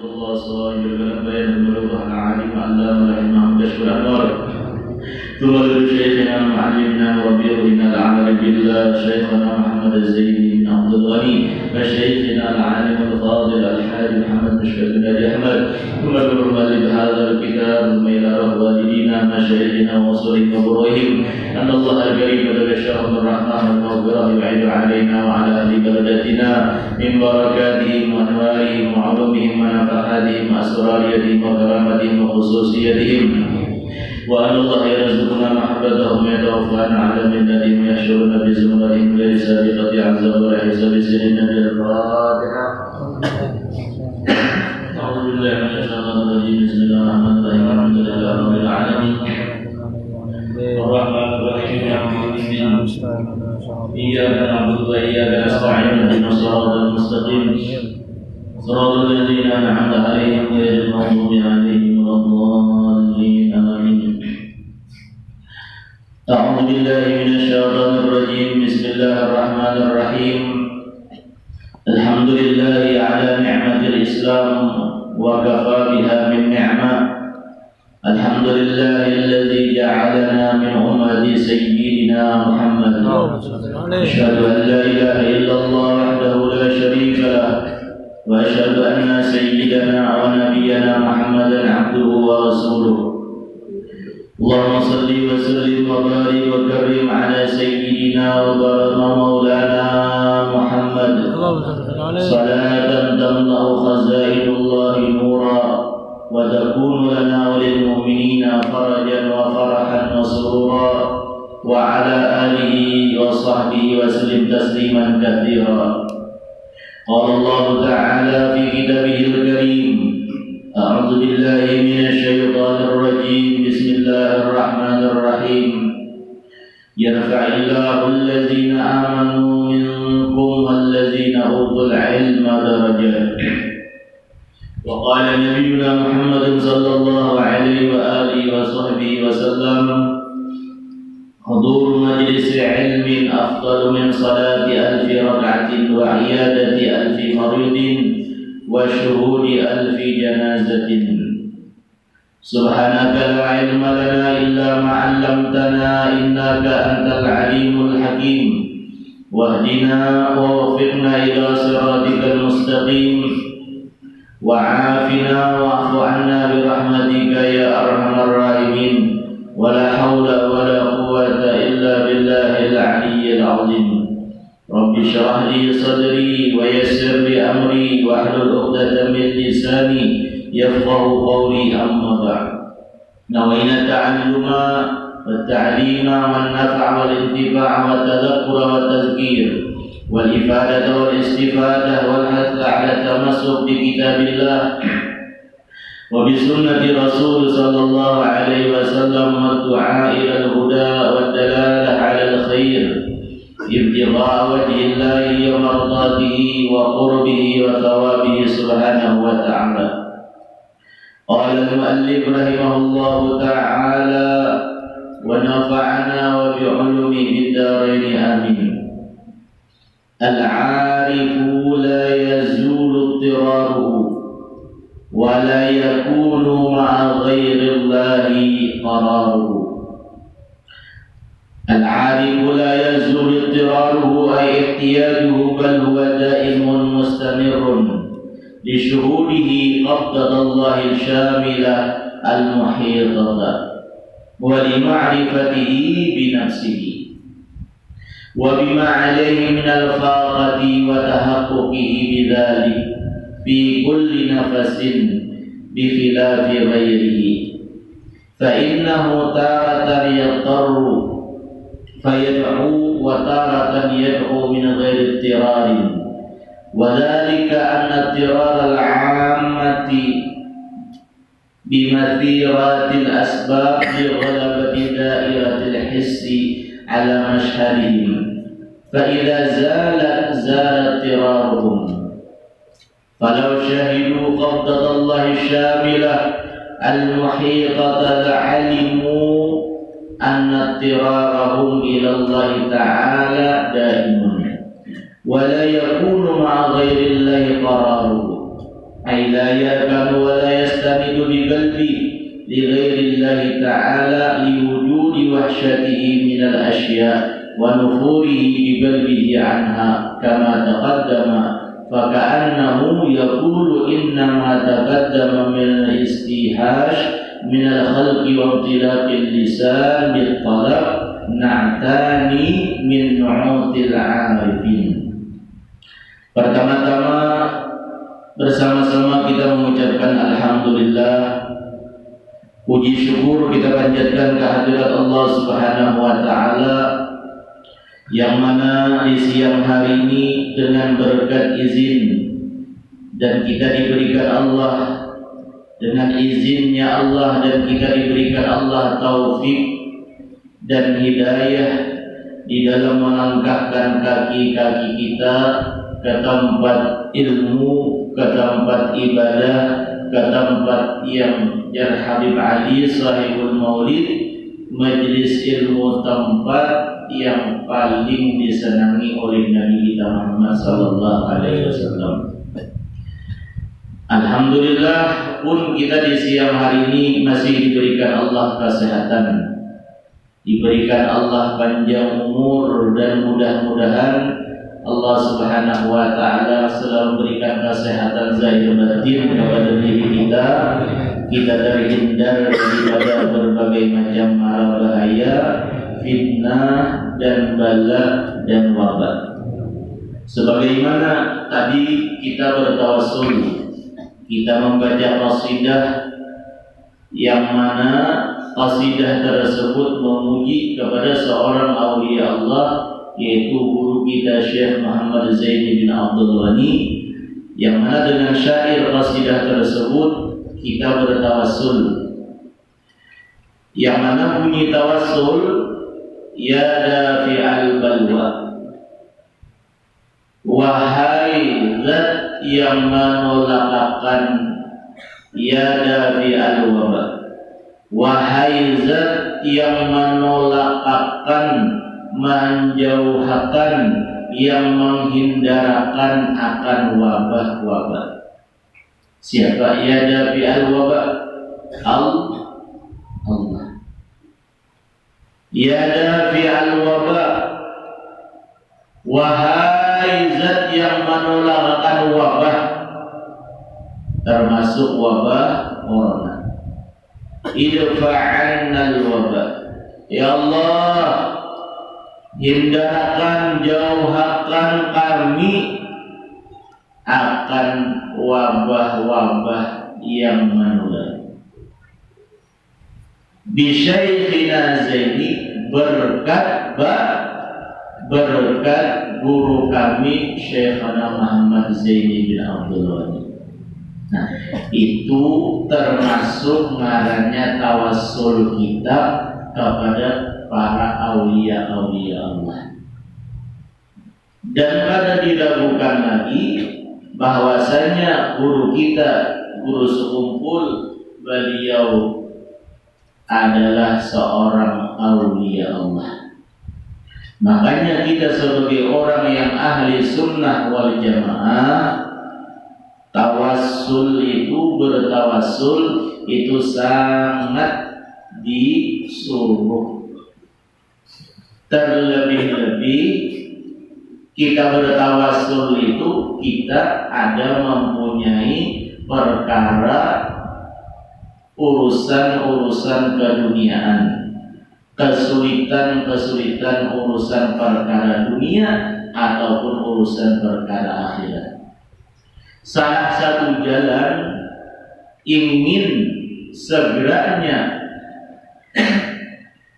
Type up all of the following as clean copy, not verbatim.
الله صلى الله عليه وسلم العالم علام الإمام كشف الأنوار ثم لشيخنا معلمنا وربيعنا العامل بالله شيخنا محمد الزيدي بن عبد الغني وشيخنا العالم الفاضل الحاج محمد مشفق بن أبي أحمد ثم بحرمة هذا الكتاب ثم إلى والدينا مشايخنا وصولهم وبروهم أن الله الكريم تبشرهم الرحمن المغفرة يعيد علينا وعلى أهل بلدتنا من بركاتهم وأنوارهم وعلومهم ونفحاتهم وأسراريتهم وكرامتهم وخصوصيتهم وأن الله يرزقنا محبتهم يتوفانا على منتهم ويحشرنا بزمرتهم غير سابقة عز وجل حساب سر النبي الفاتحة. أعوذ بالله من الشيطان الرجيم بسم الله الرحمن الرحيم الحمد لله رب العالمين الرحمن الرحيم إياك نعبد وإياك نستعين اهدنا الصراط المستقيم صراط الذين أنعمت عليهم غير المغضوب عليهم ولا الضالين آمين. أعوذ بالله من الشيطان الرجيم بسم الله الرحمن الرحيم الحمد لله على نعمة الإسلام وكفى بها من نعمة. الحمد لله الذي جعلنا من أمة سيدنا محمد. أشهد أن لا إله إلا الله وحده لا شريك له وأشهد أن سيدنا ونبينا محمدا عبده ورسوله. اللهم صل وسلم وبارك وكرم على سيدنا ومولانا محمد صلاة تملأ خزائن الله نورا وتكون لنا وللمؤمنين فرجا وفرحا وسرورا وعلى آله وصحبه وسلم تسليما كثيرا. قال الله تعالى في كتابه الكريم أعوذ بالله من الشيطان الرجيم بسم الله الرحمن الرحيم يرفع الله الذين آمنوا منكم والذين أوتوا العلم درجات. وقال نبينا محمد صلى الله عليه وآله وصحبه وسلم حضور مجلس علم أفضل من صلاة 1000 ركعة وعيادة 1000 مريض وشهود 1000 جنازة. سبحانك لا علم لنا إلا ما علمتنا إنك أنت العليم الحكيم واهدنا ووفقنا إلى صراطك المستقيم وعافنا واعف عنا برحمتك يا أرحم الراحمين ولا حول ولا قوة إلا بالله العلي العظيم. رب اشرح لي صدري ويسر لي أمري واحلل عقدة من لساني يفقه قولي. أما بعد نوينا التعلم والتعليم والنفع والانتفاع والتذكر والتذكير والإفادة والاستفادة والحث على التمسك بكتاب الله وبسنة رسول صلى الله عليه وسلم والدعاء إلى الهدى والدلالة على الخير ابتغاء وجه الله ومرضاته وقربه وثوابه سبحانه وتعالى. قال المؤلف رحمه الله تعالى ونفعنا وبعلومه في الدارين آمين. العارف لا يزول اضطراره ولا يكون مع غير الله قراره. العارف لا يزول اضطراره أي احتياجه بل هو دائم مستمر لشهوده قبضة الله الشاملة المحيطة ولمعرفته بنفسه وبما عليه من الفاقة وتحققه بذلك في كل نفس بخلاف غيره. فإنه تارة يضطر فيدعو وتارة يدعو من غير اضطرار وذلك أن اضطرار العامة بمثيرات الأسباب لغلبة دائرة الحس على مشهدهم فإذا زال اضطرارهم. فلو شهدوا قبضة الله الشاملة المحيطة لعلموا أن اضطرارهم إلى الله تعالى دائم ولا يكون مع غير الله قراره ay la yarkanu wa la yastamidu bi qalbi li ghairillahi ta'ala li wujudi wahsyatihi minal asya' wa nufurihi bi qalbihi anha kama taqaddama fa ka'annahu yaqulu innama taqaddama min al-istihash min al-khalqi wa ibtilaqil lisan bil talab na'tani min nu'util 'arifin. Pertama-tama bersama-sama kita mengucapkan alhamdulillah, puji syukur kita panjatkan kehadirat Allah Subhanahu wa taala yang mana di siang hari ini dengan berkat izin dan kita diberikan Allah, dengan izinnya Allah dan kita diberikan Allah taufik dan hidayah di dalam melangkahkan kaki-kaki kita ke tempat ilmu, ke tempat ibadah, ke tempat yang Habib Ali Sahibul Maulid, majlis ilmu, tempat yang paling disenangi oleh Nabi kita Muhammad sallallahu alaihi wasallam. Alhamdulillah pun kita di siang hari ini masih diberikan Allah kesehatan, diberikan Allah panjang umur, dan mudah-mudahan Allah Subhanahu wa taala selalu memberikan kesehatan zahir batin kepada diri kita terhindar daripada berbagai macam mara bahaya, fitnah dan bala dan wabah. Sebagaimana tadi kita bertawassul, kita membaca qasidah yang mana qasidah tersebut memuji kepada seorang aulia Allah, yaitu guru kita Syekh Muhammad Zaini bin Abdul Ghani, yang mana dengan syair qasidah tersebut kita bertawassul, yang mana bunyi tawassul, ya dafi'al balwa, wahai zat yang menolakkan, ya dafi'al waba, wahai zat yang menolakkan, menjauhkan, yang menghindarkan akan wabah-wabah. Siapa ya dafi'al wabah? Allah. Ya dafi'al wabah, wahai zat yang menolakkan wabah, termasuk wabah corona. Idfa'annal wabah, ya Allah, hindarkan, jauhkan kami akan wabah-wabah yang menular. Bisyaikhina Zaini, berkat guru kami Syekhana Muhammad Zaini bin Abdul Ghani. Nah, itu termasuk ngarannya tawassul kita kepada para aulia-aulia Allah. Dan pada diragukan lagi bahwasanya guru kita, guru sekumpul, beliau adalah seorang aulia Allah. Makanya kita sebagai orang yang ahli sunnah wal jamaah, tawassul itu, bertawassul itu sangat disuruh. Terlebih-lebih kita bertawassul itu kita ada mempunyai perkara urusan-urusan keduniaan, kesulitan-kesulitan urusan perkara dunia ataupun urusan perkara akhirat. Salah satu jalan ingin segeranya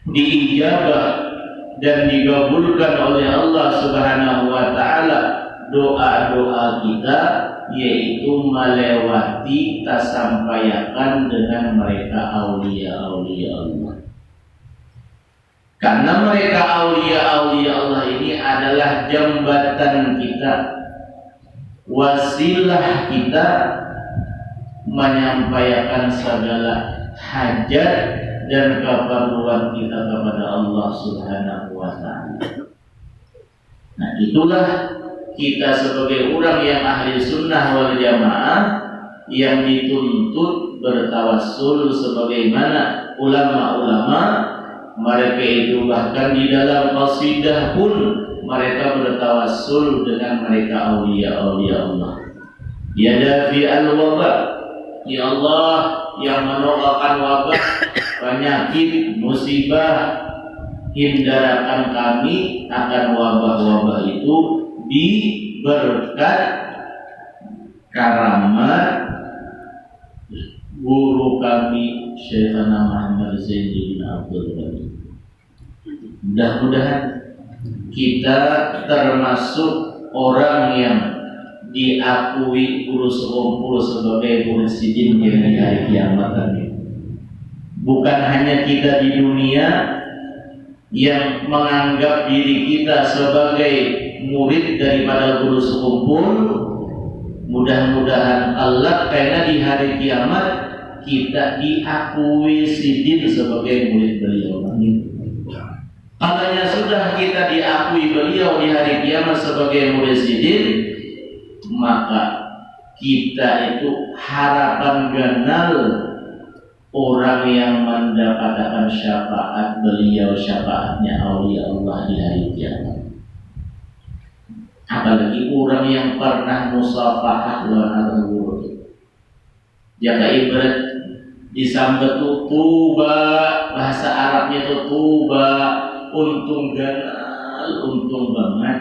diijabah dan digabulkan oleh Allah Subhanahu wa taala doa-doa kita, yaitu melewati tasampayakan dengan mereka aulia-aulia Allah. Karena mereka aulia-aulia Allah ini adalah jembatan kita, wasilah kita menyampaikan segala hajat dan keperluan kita kepada Allah Subhanahu wa ta'ala. Nah, itulah kita sebagai orang yang ahli sunnah wal jamaah yang dituntut bertawassul sebagaimana ulama-ulama mereka itu bahkan di dalam qasidah pun mereka bertawassul dengan mereka aulia-aulia Allah. Ya dafi al-wabah, ya Allah yang menolakkan wabah, penyakit, musibah, hindarkan kami akan wabah-wabah itu di berkat karamat guru kami Syekhana Muhammad Zain bin Abdul Ghani. Mudah-mudahan kita termasuk orang yang diakui guru sekumpul sebagai mursyidin di hari kiamat nanti. Bukan hanya kita di dunia yang menganggap diri kita sebagai murid daripada guru sekumpul, mudah-mudahan Allah karena di hari kiamat kita diakui sidin sebagai murid beliau. Kalanya sudah kita diakui beliau di hari kiamat sebagai murid sidin, maka kita itu harapan ganal orang yang mendapatkan syafaat beliau, syafaatnya aulia Allah di hari kiamat. Apalagi orang yang pernah musafahah lawan guru. Jika ibarat disambut tuba, bahasa Arabnya itu tuba, untung ganal, untung banget.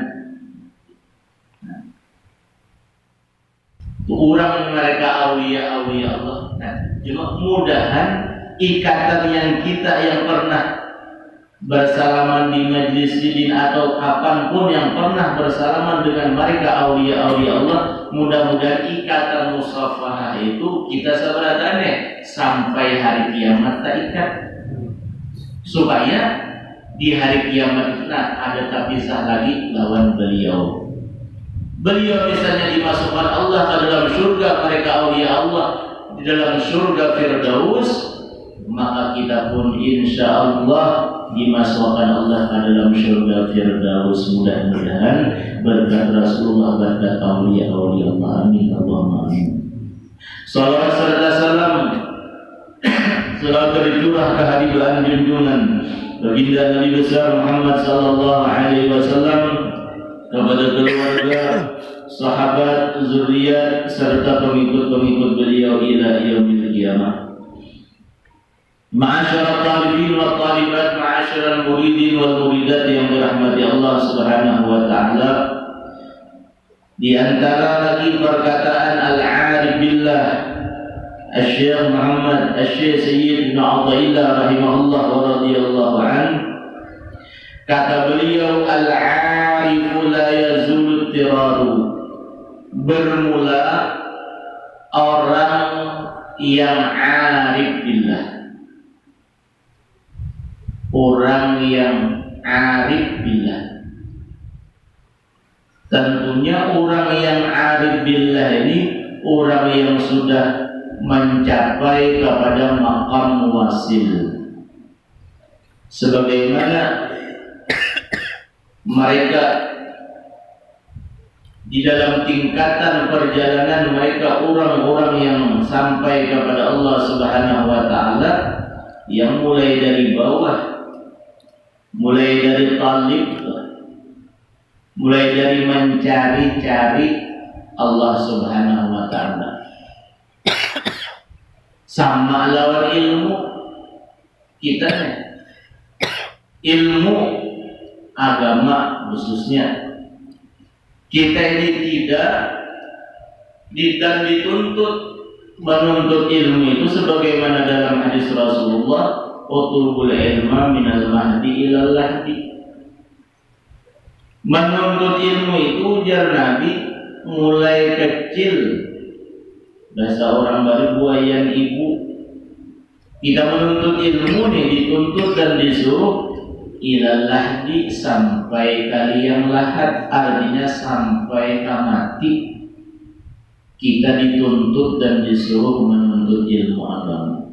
Orang mereka aulia-aulia Allah. Nah, cuma mudahan ikatan yang kita yang pernah bersalaman di majlis sidin atau kapanpun yang pernah bersalaman dengan mereka aulia-aulia Allah, mudah-mudahan ikatan musafahah itu kita seberatannya sampai hari kiamat tak ikat, supaya di hari kiamat itu ada terpisah lagi lawan beliau. Beliau misalnya dimasukkan Allah ke dalam surga mereka aulia Allah di dalam surga Firdaus, maka kita pun insya Allah dimasukkan Allah ke dalam surga Firdaus. Mudah-mudahan berkat Rasulullah, berkat aulia-aulia Allah. Amin Allahumma amin. Salawat serta salam selalu tercurah ke hadiran junjungan baginda Nabi besar Muhammad sallallahu alaihi wasallam, kepada keluarga, sahabat, zuriat serta pengikut-pengikut beliau ila yaumil qiyamah. Ma'asyiral talibin wa talibat, ma'asyiral muridin wal muridat yang dirahmati Allah Subhanahu wa taala. Di antara lagi perkataan al-'arif billah Asy-Syaikh Muhammad Asy-Syaikh Sayyid bin Athaillah rahimahullah wa radhiyallahu anhu, kata beliau, al-'arifu la yazulu tiraru. Bermula orang yang 'arif billah, orang yang 'arif billah. Tentunya orang yang 'arif billah ini orang yang sudah mencapai kepada maqam wasil, sebagaimana mereka di dalam tingkatan perjalanan mereka orang-orang yang sampai kepada Allah Subhanahu wa taala, yang mulai dari bawah, mulai dari talib, mulai dari mencari-cari Allah Subhanahu wa taala, sama lawan ilmu kita, ilmu agama khususnya. Kita ini tidak dituntut menuntut ilmu itu sebagaimana dalam hadis Rasulullah, utulul ilma minal mahdi ilal lahdi. Menuntut ilmu itu ujar Nabi mulai kecil, bahasa orang baru buayan ibu. Kita menuntut ilmu nih dituntut dan disuruh ilal lahdi, sampai kalian lahat, artinya sampai mati. Kita dituntut dan disuruh menuntut ilmu agama.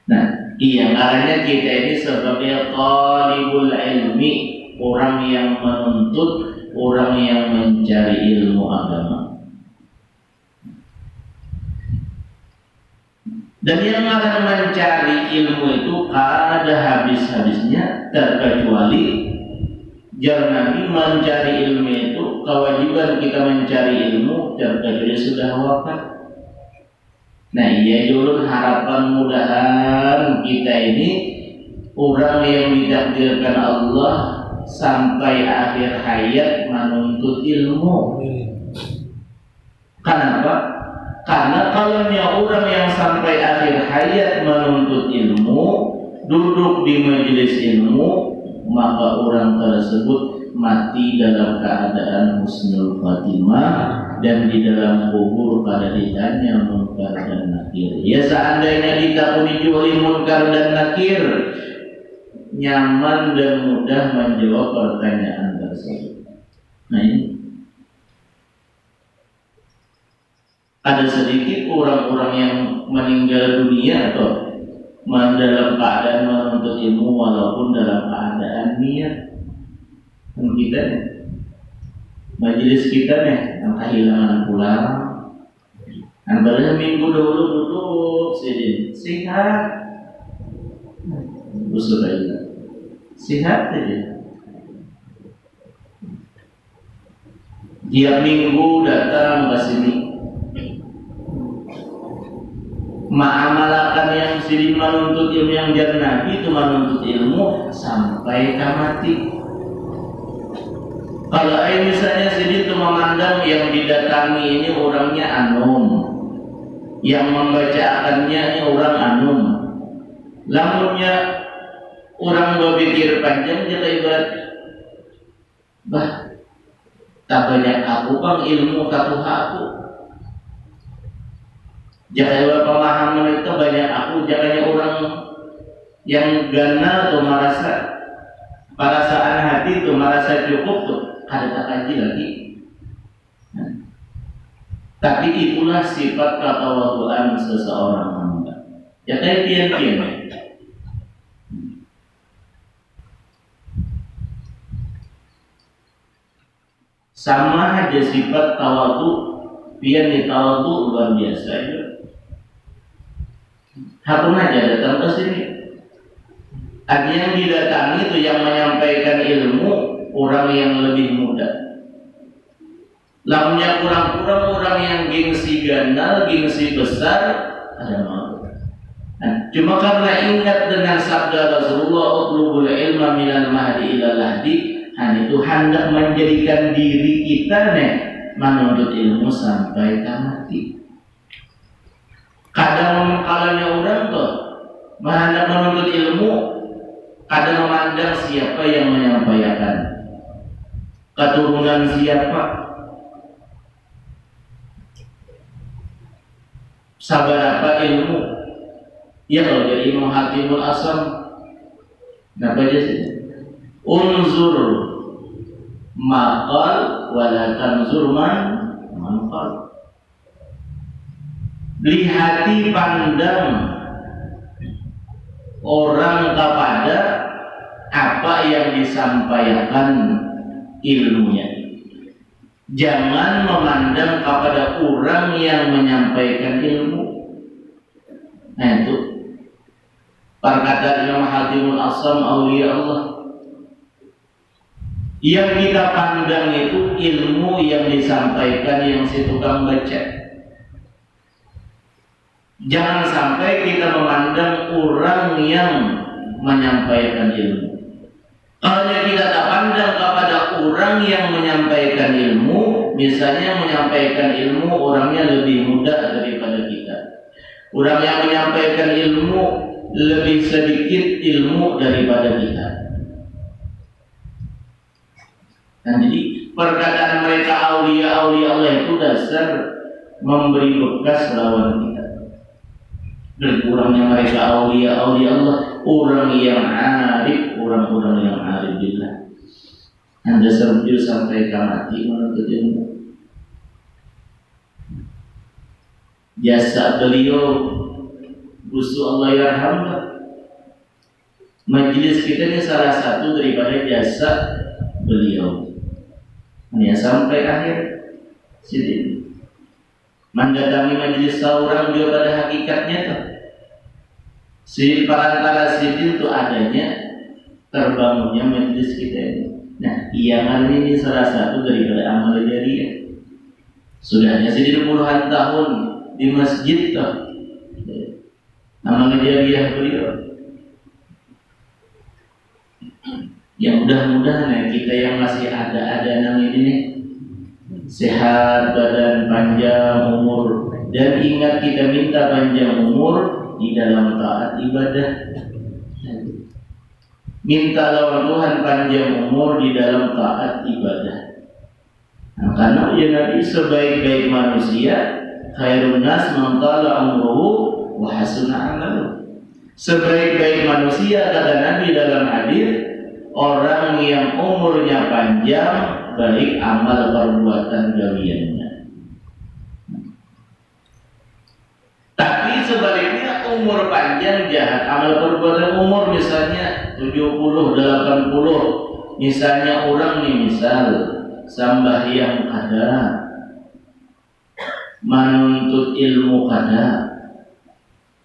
Nah, yang artinya kita ini sebagai talibul ilmi, orang yang menuntut, orang yang mencari ilmu agama. Dan yang akan mencari ilmu itu ada habis-habisnya, terkecuali jar Nabi mencari ilmu itu kewajiban kita mencari ilmu terkecuali sudah wafat. Nah iya dulu harapan mudahan kita ini orang yang ditakdirkan Allah sampai akhir hayat menuntut ilmu. Kenapa? Karena kalau orang yang sampai akhir hayat menuntut ilmu, duduk di majelis ilmu, maka orang tersebut mati dalam keadaan husnul khatimah dan di dalam kubur pada ditanya munkar dan nakir. Ya seandainya ditakuni oleh munkar dan nakir, nyaman dan mudah menjawab pertanyaan tersebut. Nah ini ada sedikit orang-orang yang meninggal dunia atau dalam keadaan menuntut ilmu walaupun dalam keadaan niat. Dan kita nih, majelis kita nih yang kehilangan pulang, antara minggu dulu duduk sini sehat, usul aja sehat aja. Tiap minggu datang ke sini. Ma'amalakan yang sering menuntut ilmu yang jar Nabi itu menuntut ilmu sampai mati. Kalau misalnya sini itu memandang yang didatangi ini orangnya anum, yang membacakannya ini orang anum, lamunnya orang berpikir panjang jadi ibarat bah tak banyak aku bang ilmu tak aku. Jangan pemahaman itu banyak aku, jangannya orang yang gana atau merasa perasaan hati itu merasa cukup tuh ada tak kaji lagi. Nah, tapi itulah sifat ketawaduan seseorang hamba. Ya kayak pian-pian. Sama aja sifat tawadu, pian di tawadu luar biasa ya. Hakun aja datang ke sini. Ada yang didatangi itu yang menyampaikan ilmu orang yang lebih muda. Lamunya kurang-kurang orang yang gengsi gandal, gengsi besar, ada mau. Nah, cuma karena ingat dengan sabda Rasulullah, "Utlubul ilma minal mahdi ilal lahdi." Itu hendak menjadikan diri kita nih menuntut ilmu sampai mati. Kadang kalanya orang tuh hendak menuntut ilmu, kadang memandang siapa yang menyampaikan, keturunan siapa, sabar apa ilmu. Ya kalau jadi Imam Hatimul Asam, kenapa aja sih? Unzur maqal wala tanzur manqal. Lihati pandang orang kepada apa yang disampaikan ilmunya. Jangan memandang kepada orang yang menyampaikan ilmu. Nah itu perkataan Imam Hatimul Asam aulia Allah. Yang kita pandang itu ilmu yang disampaikan yang si tukang baca. Jangan sampai kita memandang orang yang menyampaikan ilmu. Kalau kita tak pandang kepada orang yang menyampaikan ilmu, misalnya menyampaikan ilmu orangnya lebih muda daripada kita. Orang yang menyampaikan ilmu lebih sedikit ilmu daripada kita. Dan jadi perkataan mereka aulia-aulia Allah itu dasar memberi bekas lawan kita. Berkurangnya mereka aulia-aulia Allah, orang yang arif, orang-orang yang arif billah. Anda serjur sampai mati menuntut ilmu. Jasa beliau Gusti Allah yarhamlah. Majelis kita ini salah satu daripada jasa beliau. Hanya sampai akhir sini. Mendatangi majelis seorang dia pada hakikatnya tuh Si perantara sidin itu adanya terbangunnya majelis kita ini. Nah, iyangan ini salah satu daripada amal jariah. Sudahnya sidin puluhan tahun di masjid toh. Amal jariah beliau. Yang mudah-mudahan kita yang masih ada nama ini sehat badan, panjang umur, dan ingat kita minta panjang umur di dalam taat ibadah. Minta lawan Tuhan panjang umur di dalam taat ibadah. Nah, karena ya Nabi sebaik-baik manusia, khairun nas man tala umruhu wa hasuna amaluhu. Sebaik-baik manusia kata Nabi dalam hadis, orang yang umurnya panjang, baik amal perbuatan gawiannya. Tapi sebaliknya umur panjang jahat amal perbuatan. Umur misalnya 70, 80, misalnya orang nih misal sambahyang kada, menuntut ilmu kada.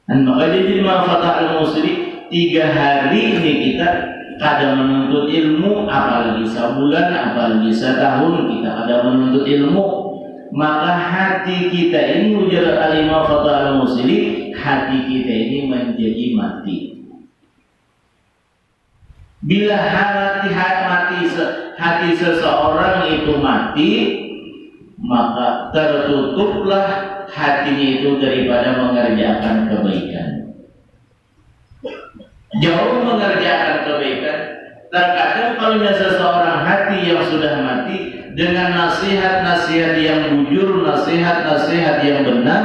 Dan maka jadi manfaat al-musri 3 hari ini kita kada menuntut ilmu, apalagi sebulan, apalagi setahun kita kada menuntut ilmu, maka hati kita ini ujar alimah fata al-musli, hati kita ini menjadi mati. Bila hati seseorang itu mati, maka tertutuplah hatinya itu daripada mengerjakan kebaikan. Jauh mengerjakan kebaikan. Terkadang kalau seseorang hati yang sudah mati, dengan nasihat-nasihat yang bujur, nasihat-nasihat yang benar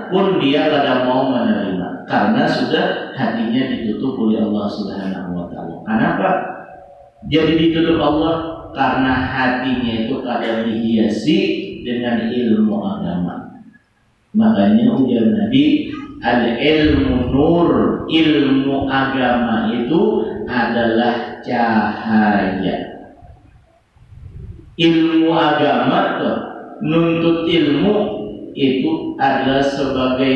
pun dia kadang mau menerima, karena sudah hatinya ditutup oleh Allah Subhanahu wa taala. Kenapa jadi ditutup Allah? Karena hatinya itu kadang dihiasi dengan ilmu agama. Makanya ujar Nabi, al-ilmu nur, ilmu agama itu adalah cahaya. Ilmu agama tuh, nuntut ilmu itu adalah sebagai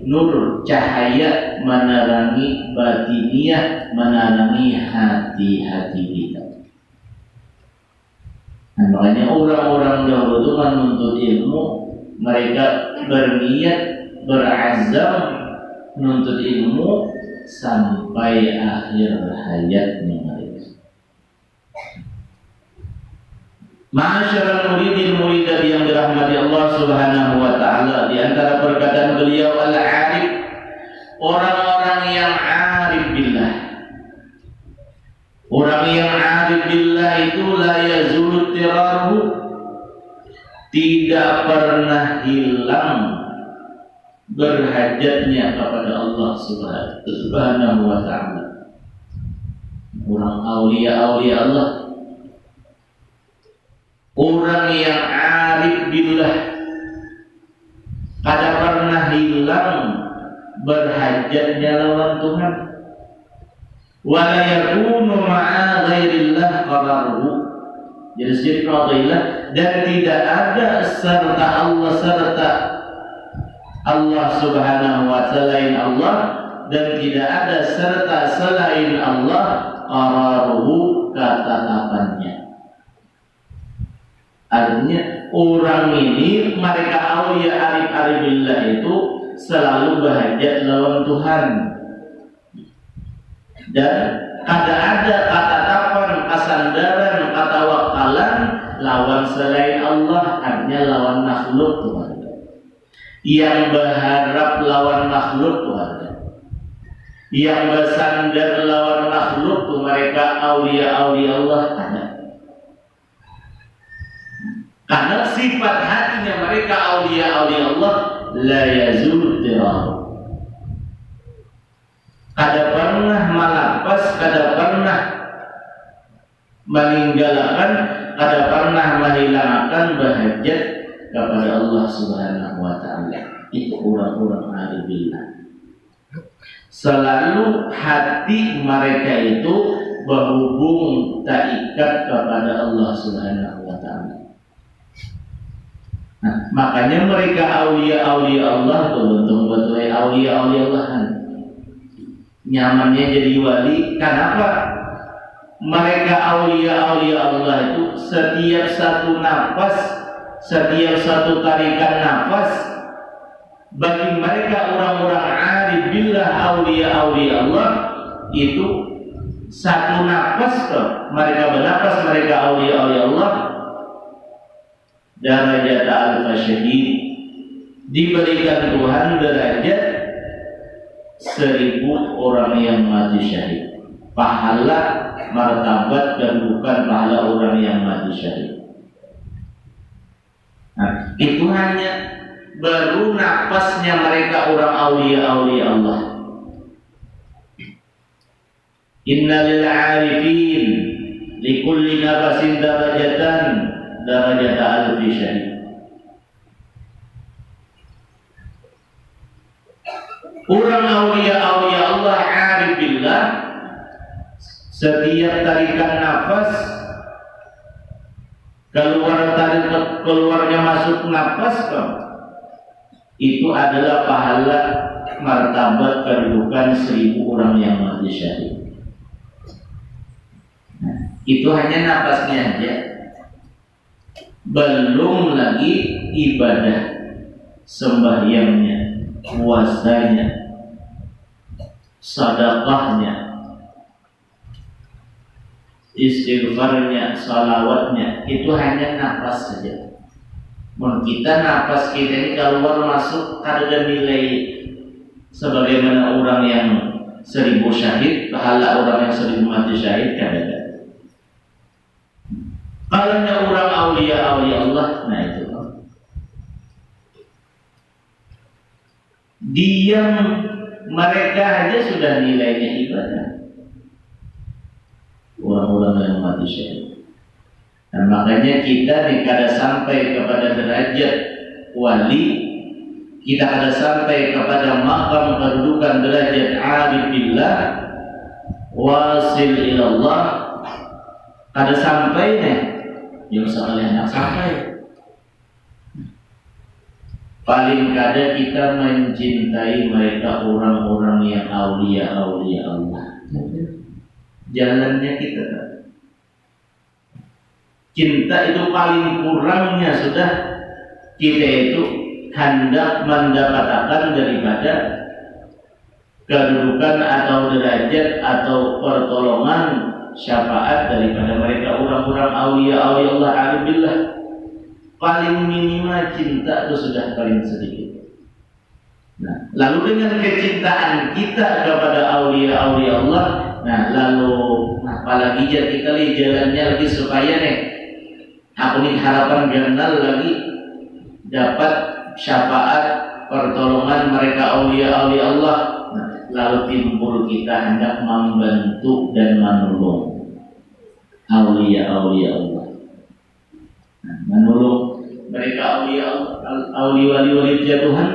nur, cahaya menerangi batiniah, menerangi hati-hati kita. Nah, makanya orang-orang dahulu itu menuntut ilmu, mereka berniat, berazam menuntut ilmu sampai akhir hayatnya mereka. Ma'asyiral muridin yang dirahmati Allah Subhanahu wa taala, di antara perkataan beliau al-arif, orang-orang yang arif billah. Orang yang arif billah itu la yazulu tiraru, tidak pernah hilang berhajatnya kepada Allah Subhanahu wa taala. Orang aulia-aulia Allah, orang yang arif billah, kada pernah hilang berhajatnya lawan Tuhan. Wala yakunu ma'a ghairillah qararuhu, jadi syirik kepada, dan tidak ada serta Allah Subhanahu wa ta'ala selain Allah, dan tidak ada serta selain Allah qararuhu, ketetapannya. Artinya orang ini, mereka aulia arif billah itu selalu berhajat lawan Tuhan, dan kada ada ketetapan, kesandaran, ketawakalan lawan selain Allah, artinya lawan makhluk Tuhan. Yang berharap lawan makhluk Tuhan, yang bersandar lawan makhluk tuh mereka aulia-aulia Allah ada. Karena sifat hatinya mereka aulia-aulia Allah la yazul tirar. Kada pernah malapas, kada pernah meninggalkan, kada pernah menghilangkan bahajat kepada Allah Subhanahu wa taala. Itu orang-orang arif billah. Selalu hati mereka itu berhubung terikat kepada Allah Subhanahu wa taala. Nah, makanya mereka aulia-aulia Allah tuh, betul-betul aulia-aulia Allah. nyamannya jadi wali. Kenapa? Mereka aulia-aulia Allah itu setiap satu nafas, setiap satu tarikan nafas, bagi mereka orang-orang arif billah, aulia-aulia Allah itu satu nafas mereka bernafas, mereka aulia-aulia Allah, darajat alfa syahid, diberikan Tuhan derajat 1000 orang yang mati syahid. Pahala, martabat, dan bukan pahala orang yang mati syahid. Nah, itu hanya baru nafasnya mereka orang aulia-aulia Allah. Innalil arifin likulli nafasin darajatan darajat alfi syahid. Orang aulia-aulia Allah arif billah, setiap tarikan nafas, keluarnya masuk nafas itu adalah pahala, martabat, kedudukan 1000 orang yang mati syahid. Nah, itu hanya nafasnya aja, belum lagi ibadah, sembahyangnya, puasanya, sedekahnya, istighfarnya, salawatnya. Itu hanya nafas saja. Kita nafas kita ini keluar masuk ada nilai sebagaimana orang yang 1000 syahid, pahala orang yang 1000 mati syahid ada. Kalau orang aulia-aulia Allah, nah itu diam mereka aja sudah nilainya ibadah, orang-orang yang mati syahid. Dan makanya kita kada sampai kepada derajat wali, kita kada sampai kepada maqam kedudukan derajat arif billah, wasil ilallah, kada sampai nih, yang sekalian nak sampai. Paling kada kita mencintai mereka orang-orang yang aulia-aulia Allah. Jalannya kita cinta itu paling kurangnya sudah kita itu hendak mendapatkan daripada kedudukan atau derajat atau pertolongan syafaat daripada mereka orang-orang aulia-aulia Allah arif billah. Paling minimal cinta itu sudah paling sedikit. Nah, lalu dengan kecintaan kita kepada aulia-aulia Allah, nah lalu apalagi jadi kali jalannya lagi supaya nih aku nih harapan kenal lagi dapat syafaat pertolongan mereka aulia-aulia Allah. Nah, lalu timbul kita hendak membantu dan menolong aulia-aulia Allah. Nah, menolong mereka aulia-wali Tuhan.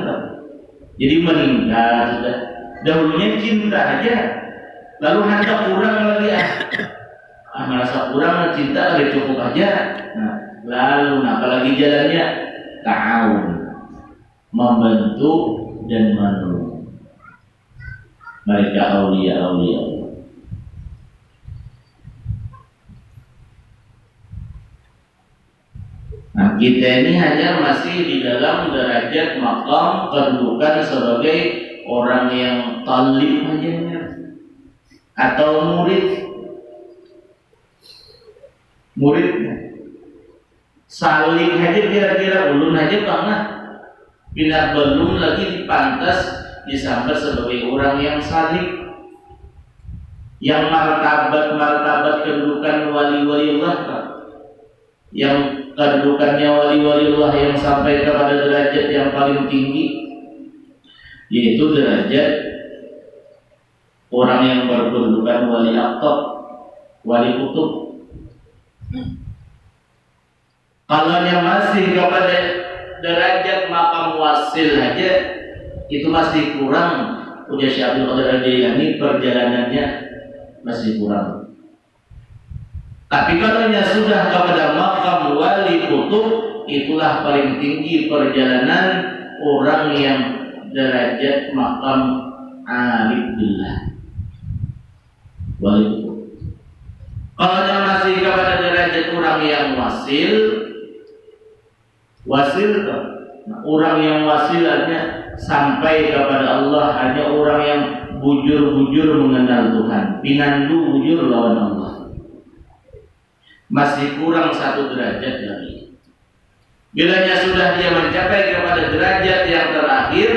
Jadi meninggal sudah. Dahulunya cinta aja, lalu hendak kurang lagi merasa kurang cinta lagi cukup aja. Nah, lalu apalagi jalannya ta'awun, membantu dan menolong mereka aulia-aulia Allah. Nah, kita ini hanya masih di dalam derajat maqam kedudukan sebagai orang yang talib aja atau muridnya. Saling aja kira-kira ulun aja pernah bila belum lagi pantas disambut sebagai orang yang salih, yang martabat kedudukan wali-wali Allah, yang kedudukannya wali-wali Allah yang sampai kepada derajat yang paling tinggi, yaitu derajat orang yang berkedudukan wali aqtab, wali kutub. Kalau yang masih kepada derajat maqam wasil aja, itu masih kurang. Punya Syekh Abdul Qadir Al-Jailani perjalanannya masih kurang. Tapi kalau sudah kepada maqam wali kutub, itulah paling tinggi perjalanan orang yang derajat maqam arif billah. wali kutub. Kalau masih kepada derajat orang yang wasil tuh. Nah, orang yang wasil artinya sampai kepada Allah, hanya orang yang bujur-bujur mengenal Tuhan, pinandu bujur lawan Allah. Masih kurang satu derajat lagi. Bilanya sudah dia mencapai kepada derajat yang terakhir,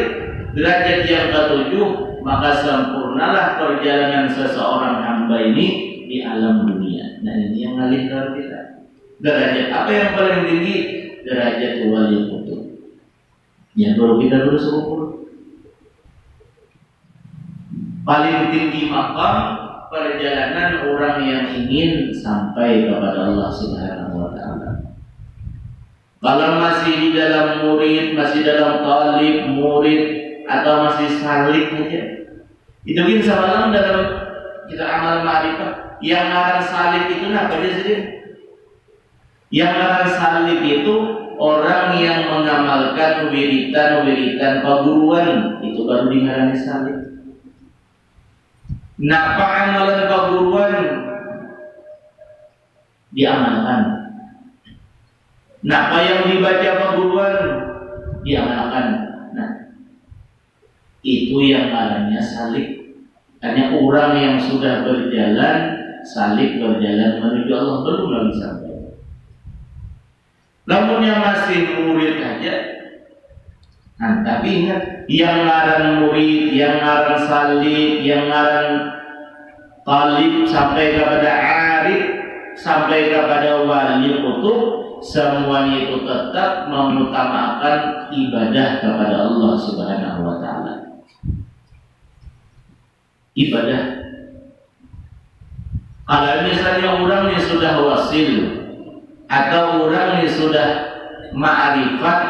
derajat yang ketujuh, maka sempurnalah perjalanan seseorang hamba ini di alam dunia. Nah, ini yang ngalihkan kita. Derajat apa yang paling tinggi? Derajat wali kutub. Yang baru kita berukur. Paling tinggi makam perjalanan orang yang ingin sampai kepada Allah Subhanahu wa taala. Kalau masih di dalam murid, masih dalam talib, murid, atau masih salik aja, itu kan sama dalam kita amal ma'rifah. Yang ngaran salik itu apa dia sendiri? Yang ngaran salik itu orang yang mengamalkan wiritan paguruan, itu baru dingarani salik. Napa amalan paguruan diamalkan. Napa yang dibaca paguruan diamalkan. Nah, itu yang namanya salik. Hanya orang yang sudah berjalan salik, berjalan menuju Allah, belum lagi sampai. Namun yang masih murid aja, nah, tapi ingat, yang ngaran murid, yang ngaran salik, yang ngaran talib, sampai kepada arif, sampai kepada wali kutub, semuanya itu tetap mengutamakan ibadah kepada Allah Subhanahu wa taala. Ibadah. Kalau misalnya orang yang sudah wasil atau orang yang sudah ma'rifat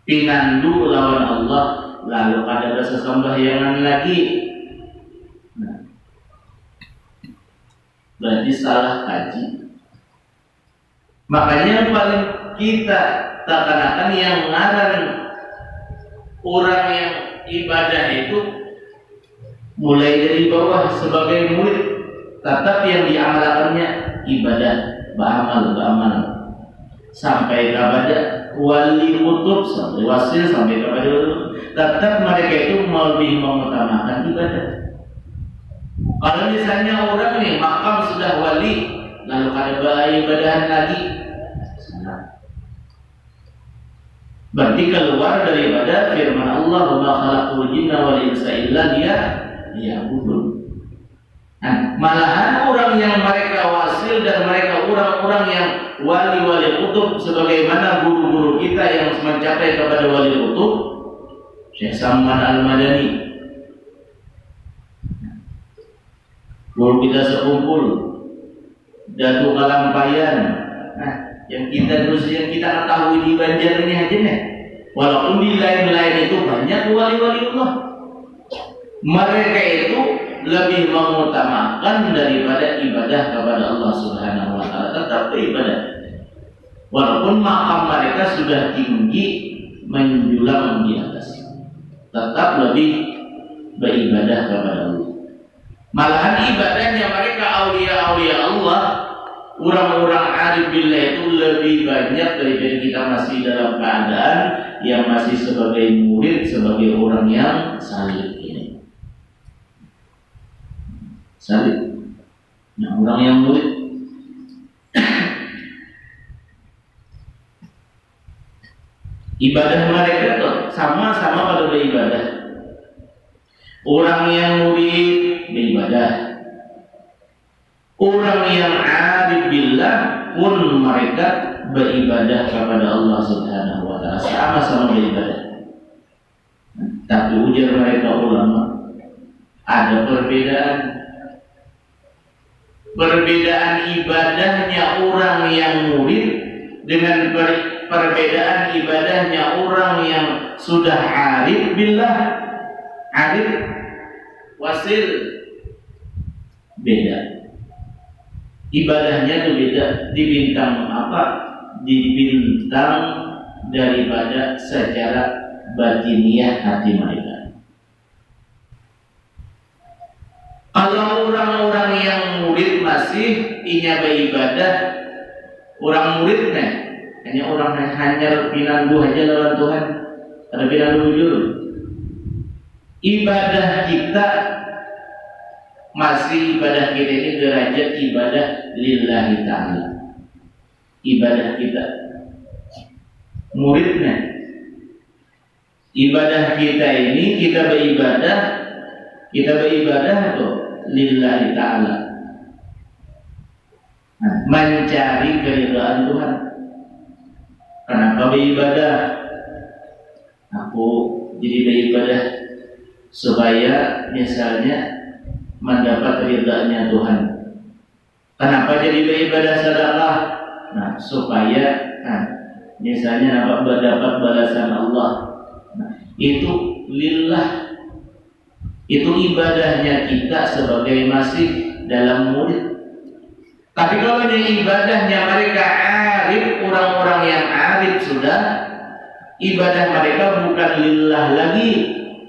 pinandu lawan Allah, lalu ada sesembahyangan lagi, nah, berarti salah kaji. Makanya yang paling kita takkan yang ngaran orang yang ibadah itu mulai dari bawah sebagai murid, tetap yang diamalkannya ibadah, beramal sampai kepada wali kutub, sampai wasil, sampai kepada tetap mereka itu lebih mengutamakan ibadah. Kalau misalnya orang nih makam sudah wali, lalu ada ibadahan lagi, berarti keluar daripada firman Allah, "Wa ma khalaqul jinna wal insa illa liya'budun." Nah, malahan orang yang mereka wasil dan mereka orang-orang yang wali-wali kutub, sebagaimana guru-guru kita yang mencapai kepada wali kutub, Syekh Salman Al-Madani, guru kita sekumpul, Datuk Kalampayan. Nah, yang kita ketahui di Banjar ini aja nih, walaupun di lain-lain itu banyak wali-wali Allah, mereka itu lebih mengutamakan daripada ibadah kepada Allah Subhanahu wa taala, tetap ibadah. Walaupun makam mereka sudah tinggi menjulang di atas, tetap lebih beribadah kepada Allah. Malahan ibadahnya mereka aulia-aulia Allah, orang-orang arif billah itu lebih banyak daripada kita masih dalam keadaan yang masih sebagai murid, sebagai orang yang salih ini. Salih, nah, orang yang murid. Ibadah mereka tuh sama-sama pada beribadah. Orang yang murid beribadah, orang yang arif billah pun mereka beribadah kepada Allah Subhanahu wa taala, sama-sama beribadah. Tapi ujar mereka ulama, ada perbedaan ibadahnya orang yang murid dengan perbedaan ibadahnya orang yang sudah arif billah, arif wasil, beda. Ibadahnya itu beda. Dibintang apa? Dibintang daripada secara batiniah hati mereka. Kalau orang-orang yang murid masih inya beribadah, orang murid hanya orang hanya pinanggu aja lawan Tuhan, ada pinanggu jujur. Ibadah kita masih ibadah kita ini derajat ibadah lillahi ta'ala. Ibadah kita muridnya, ibadah kita ini kita beribadah tuh lillahi ta'ala, mencari keridhaan Tuhan. Kenapa beribadah? Aku jadi beribadah supaya misalnya mendapat ridhaannya Tuhan. Kenapa jadi beribadah sedekah? Supaya misalnya dapat balasan Allah. Itu lillah. Itu ibadahnya kita sebagai masih dalam murid. Tapi kalau ibadahnya mereka arif, orang-orang yang arif sudah, ibadah mereka bukan lillah lagi,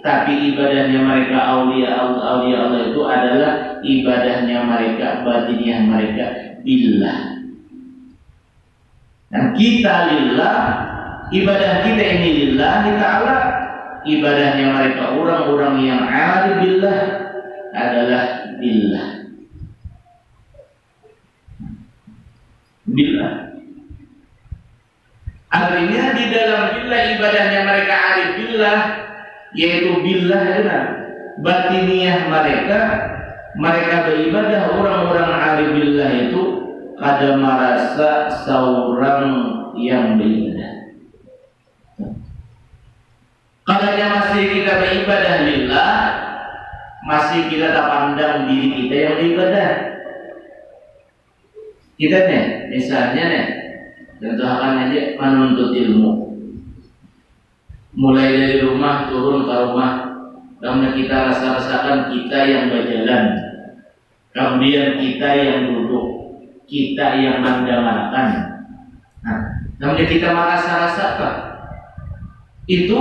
tapi ibadahnya mereka aulia Allah itu adalah ibadahnya mereka, batiniah mereka billah. Dan kita lillah, ibadah kita ini lillahi ta'ala. Ibadahnya mereka orang-orang yang arif billah adalah billah. Billah. Artinya di dalam billah ibadahnya mereka arif billah, yaitu billah adalah batiniah mereka beribadah. Orang-orang arif billah itu kada merasa seorang yang beribadah. Kalanya masih kita beribadah lillah, masih kita tak pandang diri kita yang beribadah. Kita misalnya contohkan aja menuntut ilmu, mulai dari rumah turun ke rumah, kemudian kita rasakan kita yang berjalan, kemudian kita yang duduk, kita yang mendengarkan. Kemudian kita merasa-rasakan itu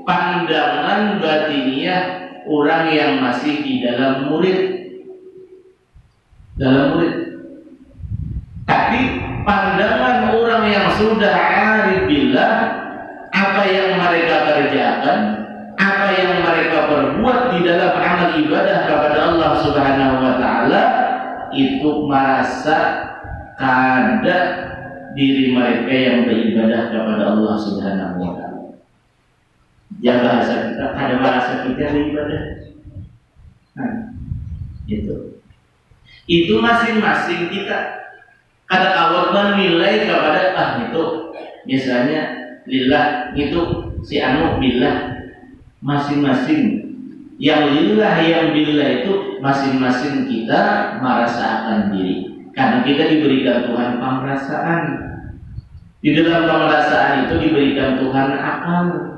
pandangan batiniah orang yang masih di dalam murid. Tapi pandangan orang yang sudah arif billah, apa yang mereka kerjakan, apa yang mereka perbuat di dalam amal ibadah kepada Allah Subhanahu wa taala, itu merasa kada diri mereka yang beribadah kepada Allah Subhanahu wa taala. Yang bahasa kita kada merasa kita beribadah. Itu masing-masing kita kada awal menilai kepada itu misalnya lillah, itu si anu billah. Masing-masing yang lillah yang billah itu masing-masing kita merasakan diri, karena kita diberikan Tuhan pemerasan. Di dalam pemerasan itu diberikan Tuhan akal.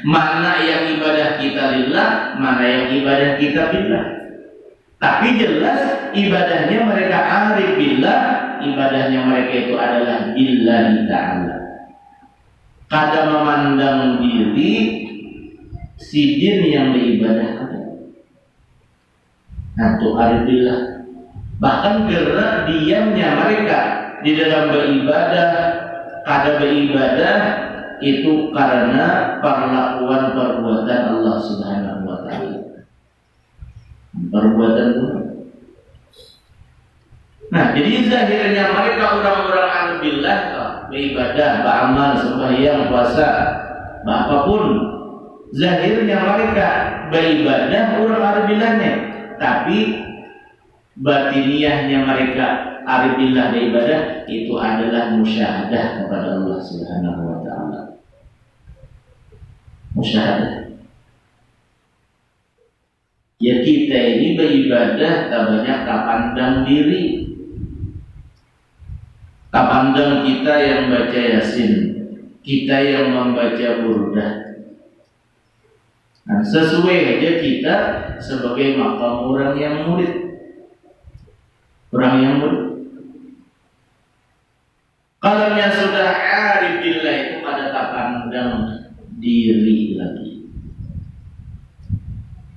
Mana yang ibadah kita lillah, mana yang ibadah kita billah. Tapi jelas ibadahnya mereka arif billah, ibadahnya mereka itu adalah billahi ta'ala. Kada memandang diri si jin yang beribadah. Itu arif billah. Bahkan gerak diamnya mereka di dalam beribadah, kada beribadah itu karena perlakuan perbuatan Allah Subhanahu wa taala. Perbuatan Tuhan. Jadi zahirnya mereka orang-orang arif billah beribadah, beramal, sembahyang, puasa, apapun. Zahirnya mereka beribadah orang arif billahnya, tapi batiniahnya mereka arif billah beribadah itu adalah musyahadah kepada Allah Subhanahu wa taala. Musyahadah. Ya kita ini beribadah tak banyak tak pandang diri. Tak pandang kita yang baca Yasin, kita yang membaca Burdah. Sesuai aja kita sebagai makam orang yang murid. Orang yang murid. Kalau yang sudah arif billah itu ada tak pandang diri lagi.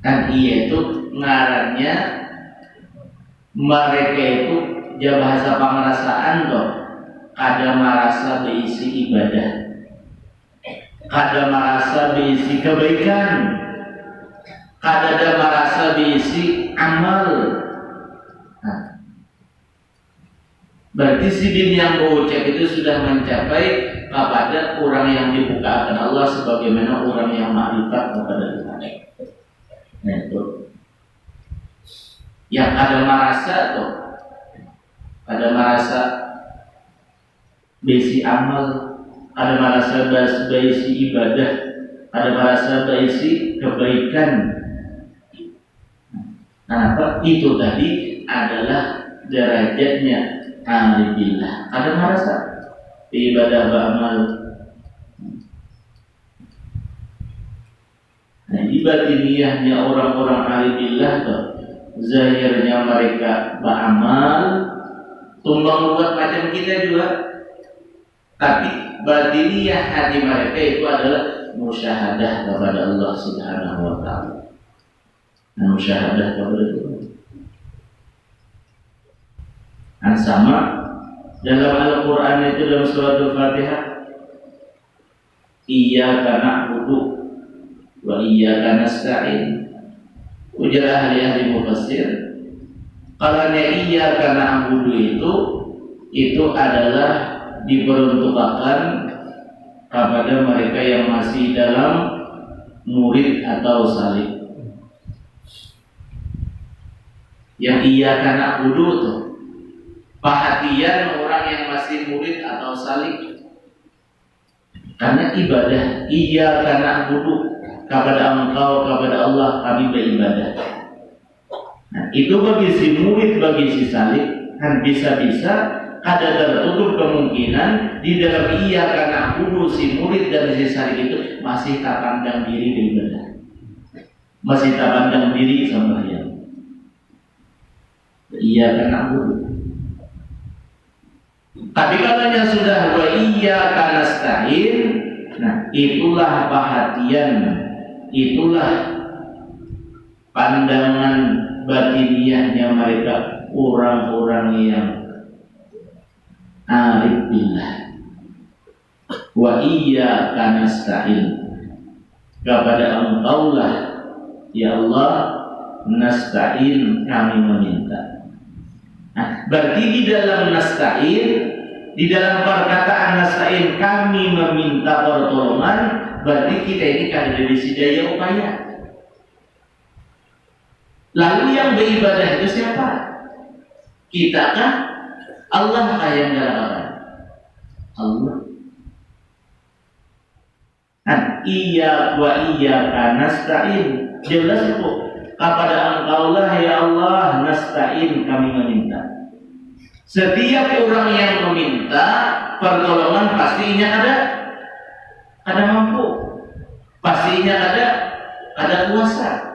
Kan iya itu ngarannya mereka itu ya bahasa pengerasaan toh kada merasa berisi ibadah, kada merasa berisi kebaikan, kada ada merasa berisi amal. Nah, berarti si bin yang berucap itu sudah mencapai kepada orang yang dibukakan Allah sebagaimana orang yang makrifat kepada Tuhan. Nah itu yang ada merasa tuh, ada merasa besi amal, ada merasa besi ibadah, ada merasa besi kebaikan. Nah, apa itu tadi adalah derajatnya alhamdulillah. Ada merasa ibadah beramal. Nah, di batiniyahnya orang-orang alhamdulillah tuh, zahirnya mereka beramal, tumbang buat macam kita juga, tapi batiniyah hati mereka itu adalah musyahadah kepada Allah Subhanahu wa taala. Musyahadah kepada Tuhan. Dan sama dalam Al-Qur'an itu dalam surah Al-Fatihah, iyyaka na'budu wa iyyaka nasta'in. Ujar ahli-ahli mufassir, kalau iyyaka na'budu itu adalah diperuntukkan kepada mereka yang masih dalam murid atau salib. Yang iyyaka na'budu itu perhatian orang yang masih murid atau salib. Karena ibadah iyyaka na'budu, kepada Engkau, kepada Allah kami beribadah. Nah, itu bagi si murid, bagi si salib kan bisa-bisa ada tertutup kemungkinan di dalam iyyaka na'budu si murid dan si salib itu masih tak pandang diri beribadah, masih tak pandang diri sembahyang. Iyyaka na'budu. Tapi katanya sudah wa iyyaka nasta'in, nah itulah perhatian, itulah pandangan batiniyahnya mereka orang-orang yang arif billah. Wa iyyaka nasta'in, kepada Engkaulah ya Allah nasta'in kami meminta. Nah, berarti di dalam nasta'in, di dalam perkataan nasta'in kami meminta pertolongan, berarti kita ini kan ada di daya upaya. Lalu yang beribadah itu siapa? Kita kah? Allah kah yang dalam? Allah. Nah, iya wa iyyaka nasta'in, jelas itu. Kepada Engkaulah ya Allah nasta'in kami meminta. Setiap orang yang meminta pertolongan pastinya ada mampu, pastinya ada kuasa.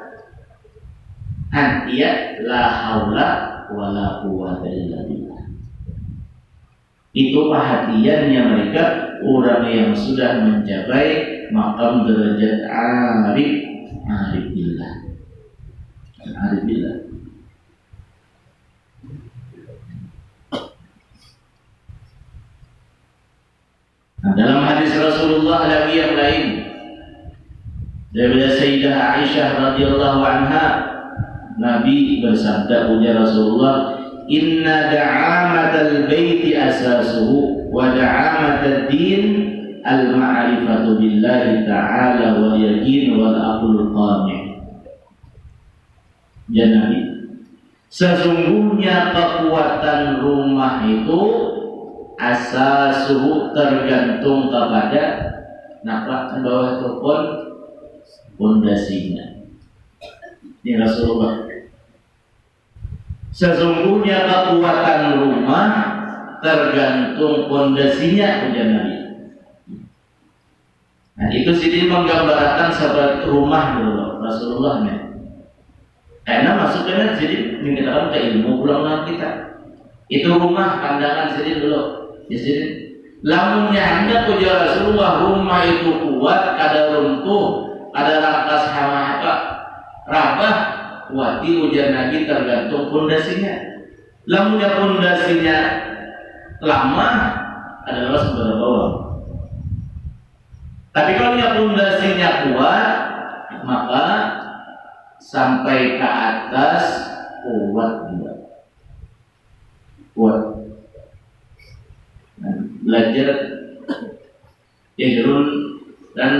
Dan dia la haula wala quwwata illa billah. Itu perhatiannya mereka orang yang sudah mencapai maqam derajat arif billah. Arif billah. Nah, dalam hadis Rasulullah lagi yang lain daripada Sayyidah Aisyah radhiyallahu anha, Nabi bersabda, ujar Rasulullah, inna da'amatal baiti asasuhu wa da'amatal din al-ma'rifatu billahi ta'ala wal yakin wal aqlul qani'. Ya Nabi, sesungguhnya kekuatan rumah itu asasuhu tergantung kepada nafas bawah itu pondasinya. Ini Rasulullah. Sesungguhnya kekuatan rumah tergantung pondasinya, ujar Nabi. Nah itu sini menggambarkan sahabat rumah dulu Rasulullah nih. Karena masuknya jadi mengatakan ke ilmu pulang kita. Itu rumah pandangan sini dulu. Di sini lamunnya hendak ujar Rasulullah rumah itu kuat, kada runtuh, kada rangkas hama rapuh apa? Wati ujar Nabi tergantung pondasinya. Lamunnya pondasinya lama adalah sumber bawah. Tapi kalau pondasinya kuat, maka sampai ke atas kuat juga. Kuat. Belajar ya Jurun dan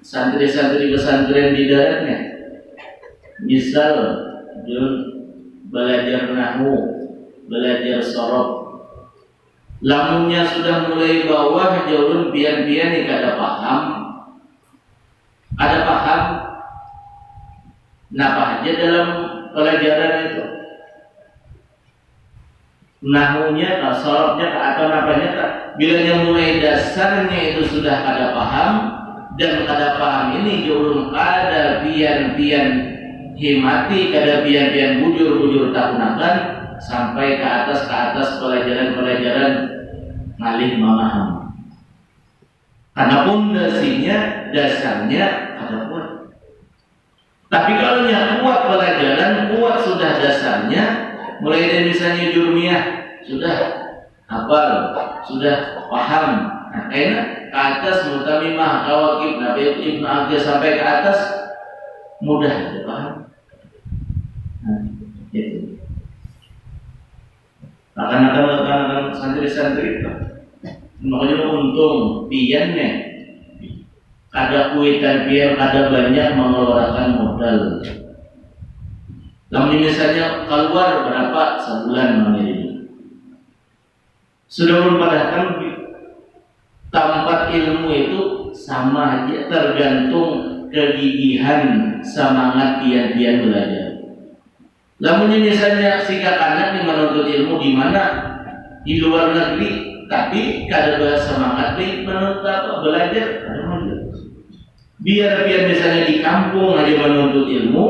santri-santri pesantren di daerahnya. Misal Jurun belajar nahwu, belajar sorof. Lamunnya sudah mulai bawah Jurun pian-pian nih kada paham. Ada paham napa aja dalam pelajaran itu. Nahwunya, sorofnya, atau napanya, bila yang mulai dasarnya itu sudah kada paham, dan kada paham ini Jurun kada pian-pian himati, kada pian-pian bujur-bujur takunakan sampai ke atas pelajaran-pelajaran ngalih memaham. Karena pondasinya, dasarnya kada kuat. Tapi kalau yang kuat pelajaran, kuat sudah dasarnya, mulai dari misalnya jurmiyah sudah hafal, sudah paham. Nah, kayaknya ke atas mutamimah, kawakib, Nabi Ibnu Agya sampai ke atas mudah paham. Nah, itu. Akan santri-santri itu. Makanya untung piannya ada kuitan pian, ada banyak mengeluarkan modal. Namun misalnya keluar berapa sebulan mengirim. Sudah mempadahkan tempat ilmu itu sama aja, tergantung kegigihan semangat pian-pian belajar. Namun misalnya sikap anak yang menuntut ilmu di mana di luar negeri, tapi kada semangat di menuntut belajar, biar misalnya di kampung aja menuntut ilmu,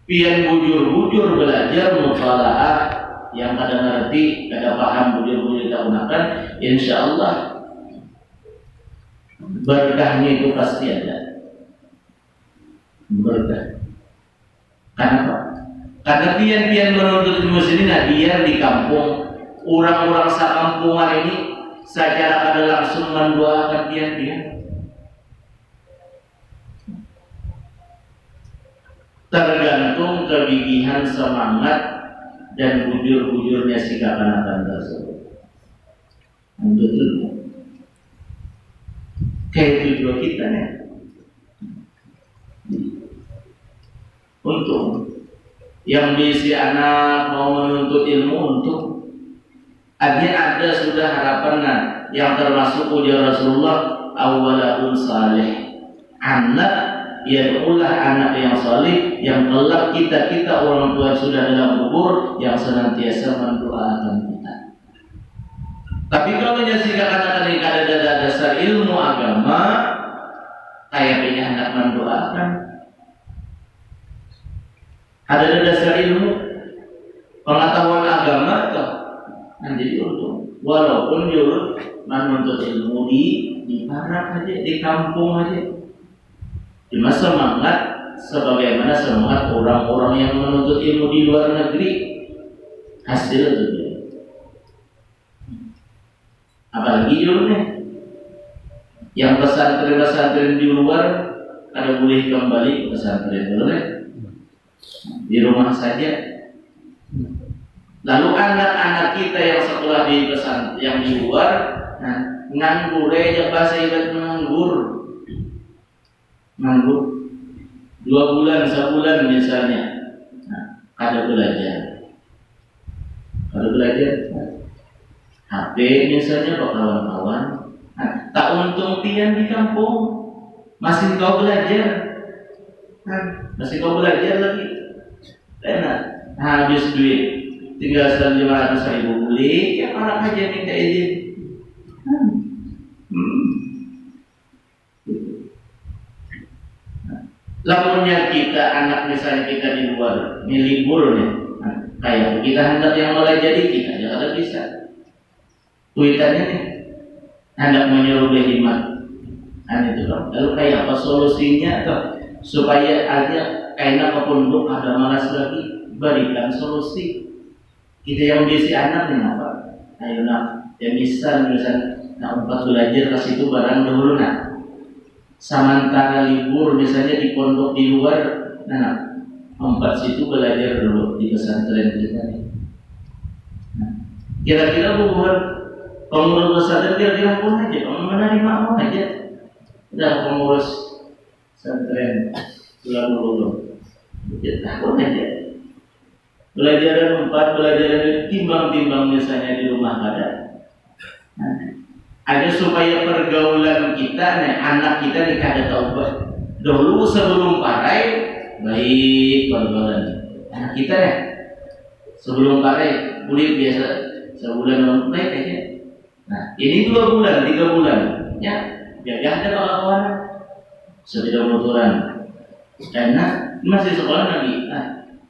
pian bujur-bujur belajar mutalaah yang kada ngerti, kada paham bujur-bujur kita gunakan, insya Allah berkahnya itu pasti ada. Berkah. Kenapa? Karena pian-pian menuntut ilmu sini, nah biar di kampung orang-orang sakampungan ini secara kada langsung mendoakan pian-pian. Tergantung kegigihan semangat dan bujur-bujurnya si kekanakan tersebut. Untuk itu, kayak tujuan kita ya. Untuk yang diisi anak mau menuntut ilmu, untuk ada sudah harapan yang termasuk ujar Rasulullah, awaladun saleh, anak ialah anak yang saleh yang kelak kita orang tua sudah dalam kubur yang senantiasa mendoakan kita. Tapi kalau jika anak-anak ada dasar ilmu agama, kayaknya anak mendoakan. Ada dasar ilmu pengetahuan agama tuh, nanti untung. Walaupun jurut menuntut ilmu di barat aja, di kampung aja. Cuma semangat sebagaimana semangat orang-orang yang menuntut ilmu di luar negeri, hasil itu dia. Apalagi jurutnya yang pesantren di luar ada boleh kembali ke pesantren boleh di rumah saja. Lalu anak-anak kita yang sekolah di pesantren yang di luar, nganggur aja, bahasa ibarat nganggur 2 bulan, sebulan misalnya, ada belajar, HP misalnya kok kawan-kawan, tak untung pian di kampung, masih kau belajar, lagi, enak, habis duit, tinggal 500.000 beli, ya malah aja minta izin. Lamunnya kita anak misalnya kita di luar, ini libur nih, kayak kita hendak yang mulai jadi kita jangan bisa. Tuitannya nih, hendak menyuruh berhemat, itu kan. Lalu kayak apa solusinya atau supaya ada kainan ke pondok ada malas lagi, berikan solusi. Kita yang bisi anak nih apa? Ayo nak, ya misal nak empat belajar ke situ barang dahulu nak. Samantara libur misalnya di pondok di luar, nah empat situ belajar dulu di pesantren kita nih. Nah, kira-kira bukan pengurus pesantren kira-kira pun aja, menerima pun aja. Udah pengurus pesantren pulang kita pun aja. Belajar empat, belajar timbang-timbang misalnya di rumah ada. Nah, ada supaya pergaulan kita nih, anak kita nih kada taubat. Dulu sebelum parai baik pergaulan anak kita nih. Sebelum parai kulit biasa sebulan baik aja. Nah, ini 2 bulan, 3 bulan, ya jaga ada kawan-kawan sepeda motoran. Karena masih sekolah lagi,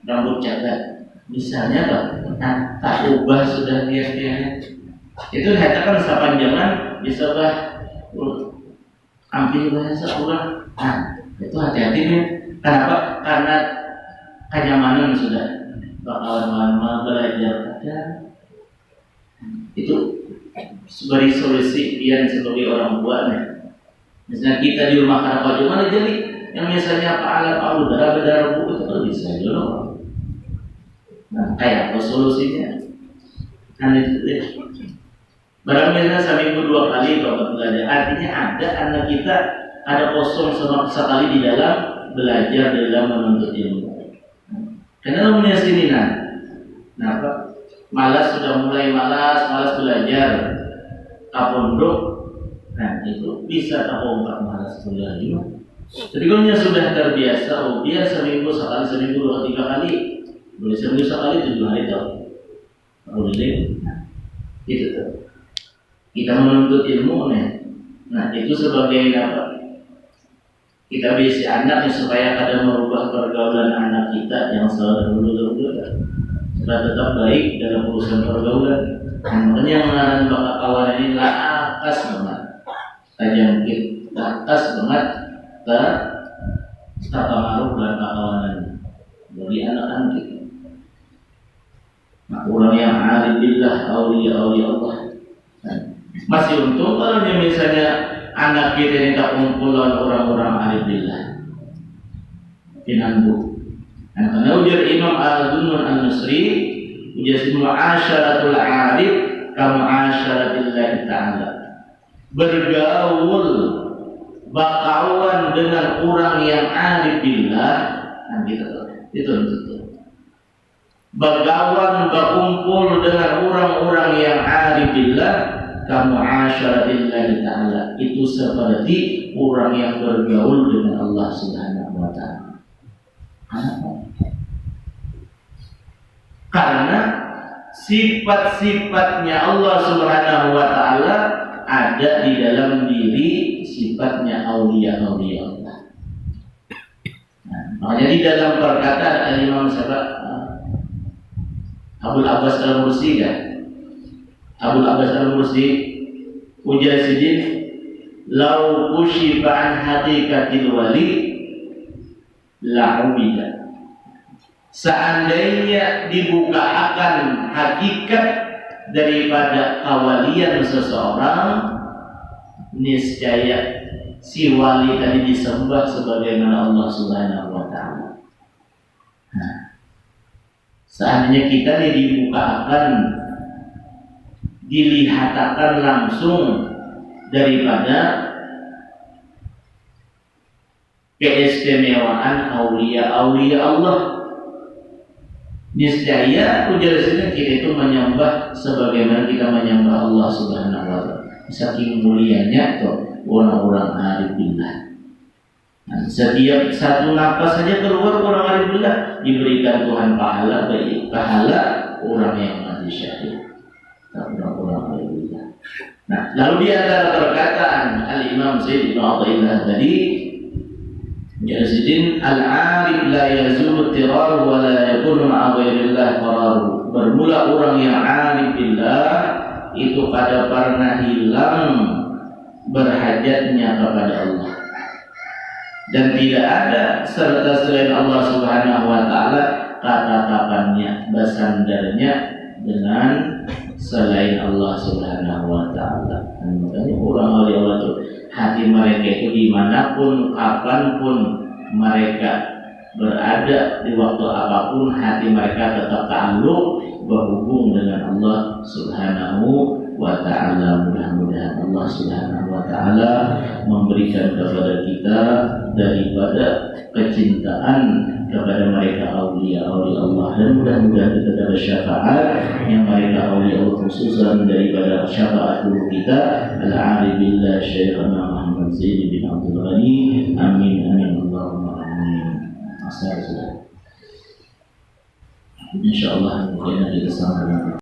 rambut cadat. Misalnya tak ubah sudah dia itu katakan sepanjangan bisa ambil bahasa ulang. Itu hati-hati nih. Kenapa? Karena kenyamanan sudah kawan-kawan belajar itu sebagai solusi dia sebagai orang tua nih. Misalnya kita di rumah karena bagaimana jadi yang misalnya pahala darah itu kan bisa dulu. Nah, kayak apa solusinya? Kan itu barang misalnya seminggu 2 kali bapak belajar, artinya ada anak kita ada kosong sama sekali di dalam belajar dalam menuntut ilmu. Karena namanya sini apa? Malas sudah mulai malas belajar, kapondok, nah itu bisa tak malas belajar juga. Jadi kalau sudah terbiasa, dia seminggu sekali, seminggu 2-3 kali. Boleh seminggu sekali 7 hari tau. Boleh. Itu tuh. Kita menuntut ilmu nih. Nah itu sebagai apa? Kita bisa anak supaya kadang merubah pergaulan anak kita yang selalu dulu supaya tetap baik dalam urusan pergaulan. Makanya mengarang bakat kawan ini lakas banget, tajamkit, lakas banget ke tata maruh dan kawanan bagi anak-anak kita. Nah, orang yang alim billah, aulia Allah. Masih untung kalau dia misalnya anak kita ini tak kumpulan orang-orang alim billah. Pinandu. Nah, karena ujar Imam Al-Dunun Al-Nusri, ujar mu'asyaratul arif kama asyaratillahi ta'ala. Bergaul, bakawan dengan orang yang arif billah, nah gitu itu. Bergawan, berkumpul dengan orang-orang yang arif billah, kamu asyaratillahi ta'ala, itu seperti orang yang bergaul dengan Allah Subhanahu wa ta'ala. Karena sifat-sifatnya Allah Subhanahu wa ta'ala ada di dalam diri sifatnya aulia-aulia Allah. Nah, makanya di dalam perkataan Imam Abul Abbas Al-Mursi kan? Abul Abbas Al-Mursi ujar sidin lau kushifa an haqiqatil wali la ubida. Seandainya dibuka akan hakikat daripada kawalian seseorang, niscaya si wali tadi disembah sebagaimana Allah Subhanahu wa ta'ala. Nah, seandainya kita dibukakan, dilihatakan langsung daripada keistimewaan aulia-aulia Allah, niscaya ujar sini kita itu menyembah sebagaimana kita menyembah Allah Subhanahu wa ta'ala. Saking mulianya tuh orang-orang arif billah. Nah, setiap satu nafas saja keluar orang arif billah diberikan Tuhan pahala baik pahala orang yang mati syahid. Orang-orang arif billah. Nah, lalu di antara perkataan Al-Imam Zaid bin Athaillah tadi, Yazidin al-arif la yazulu tirar wa la yakunu ma'a ghairillah qarar. Bermula orang yang arif billah itu pada pernah hilang berhajatnya kepada Allah. dan tidak ada serta selain Allah Subhanahu wa taala kata-katanya, bersandarnya dengan selain Allah Subhanahu wa taala. Makanya orang oleh Allah itu hati mereka itu dimanapun kapanpun mereka berada, di waktu apapun hati mereka tetap ta'alluq berhubung dengan Allah Subhanahu wa ta'ala. Mudah-mudahan Allah Subhanahu wa ta'ala memberikan kepada kita daripada kecintaan kepada mereka aulia-aulia Allah, dan mudah-mudahan kita dapat syafaat yang mereka aulia Allah, khususan daripada syafaat guru kita al-arif billah Syekhana Muhammad Zaid bin Abdul Ghani. Amin amin Allahumma amin. Insyaallah mungkin kita sama